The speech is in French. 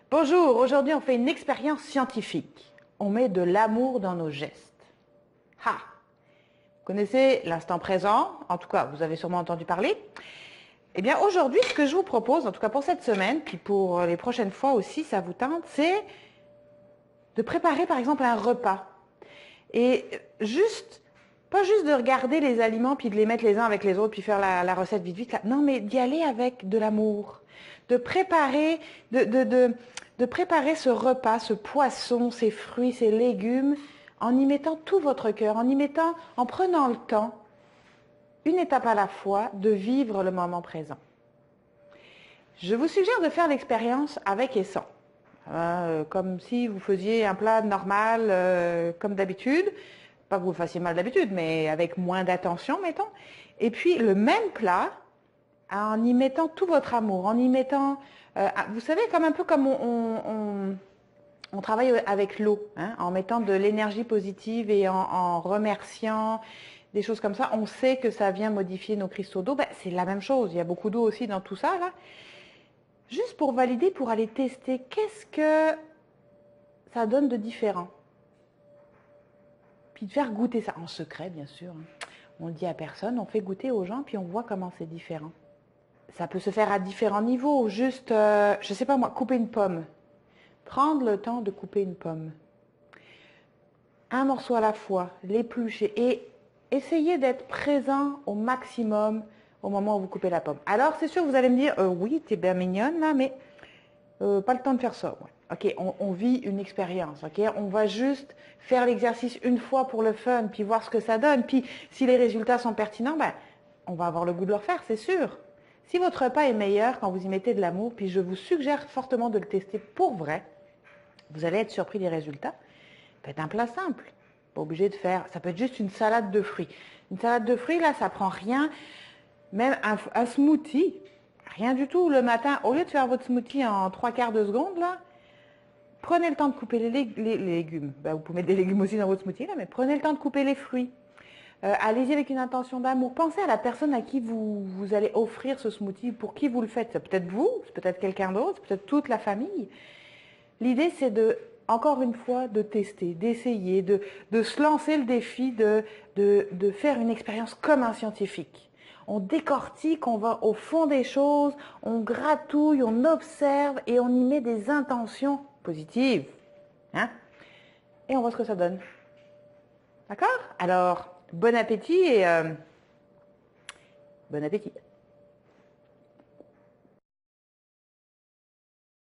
Bonjour, aujourd'hui on fait une expérience scientifique. On met de l'amour dans nos gestes. Ha! Vous connaissez l'instant présent, en tout cas vous avez sûrement entendu parler. Eh bien aujourd'hui ce que je vous propose, en tout cas pour cette semaine, puis pour les prochaines fois aussi ça vous tente, c'est de préparer par exemple un repas. Et pas juste de regarder les aliments puis de les mettre les uns avec les autres puis faire la recette vite vite. Là. Non, mais d'y aller avec de l'amour. De préparer, de préparer ce repas, ce poisson, ces fruits, ces légumes, en y mettant tout votre cœur, en prenant le temps, une étape à la fois, de vivre le moment présent. Je vous suggère de faire l'expérience avec et sans. Comme si vous faisiez un plat normal, comme d'habitude. Pas que vous le fassiez mal d'habitude, mais avec moins d'attention, mettons. Et puis le même plat, en y mettant tout votre amour, en y mettant, vous savez, comme un peu comme on travaille avec l'eau, hein, en mettant de l'énergie positive et en remerciant, des choses comme ça, on sait que ça vient modifier nos cristaux d'eau. Ben, c'est la même chose, il y a beaucoup d'eau aussi dans tout ça, là. Juste pour valider, pour aller tester, qu'est-ce que ça donne de différent? Puis de faire goûter ça, en secret, bien sûr. On le dit à personne, on fait goûter aux gens, puis on voit comment c'est différent. Ça peut se faire à différents niveaux, juste, je sais pas moi, couper une pomme. Prendre le temps de couper une pomme. Un morceau à la fois, l'éplucher et essayer d'être présent au maximum au moment où vous coupez la pomme. Alors, c'est sûr, vous allez me dire, oui, t'es bien mignonne là, mais pas le temps de faire ça. Ouais. Ok, on vit une expérience. Ok, on va juste faire l'exercice une fois pour le fun, puis voir ce que ça donne. Puis, si les résultats sont pertinents, ben, on va avoir le goût de le refaire, c'est sûr. Si votre repas est meilleur quand vous y mettez de l'amour, puis je vous suggère fortement de le tester pour vrai, vous allez être surpris des résultats. Faites un plat simple. Pas obligé de faire. Ça peut être juste une salade de fruits. Une salade de fruits, là, ça prend rien. Même un smoothie, rien du tout. Le matin, au lieu de faire votre smoothie en 3/4 de seconde, là, prenez le temps de couper les légumes. Ben, vous pouvez mettre des légumes aussi dans votre smoothie, là, mais prenez le temps de couper les fruits. Allez-y avec une intention d'amour. Pensez à la personne à qui vous allez offrir ce smoothie, pour qui vous le faites. C'est peut-être vous, c'est peut-être quelqu'un d'autre, c'est peut-être toute la famille. L'idée, c'est encore une fois, de tester, d'essayer, de se lancer le défi de faire une expérience comme un scientifique. On décortique, on va au fond des choses, on gratouille, on observe et on y met des intentions positives. Hein? Et on voit ce que ça donne. D'accord? Alors, bon appétit et bon appétit.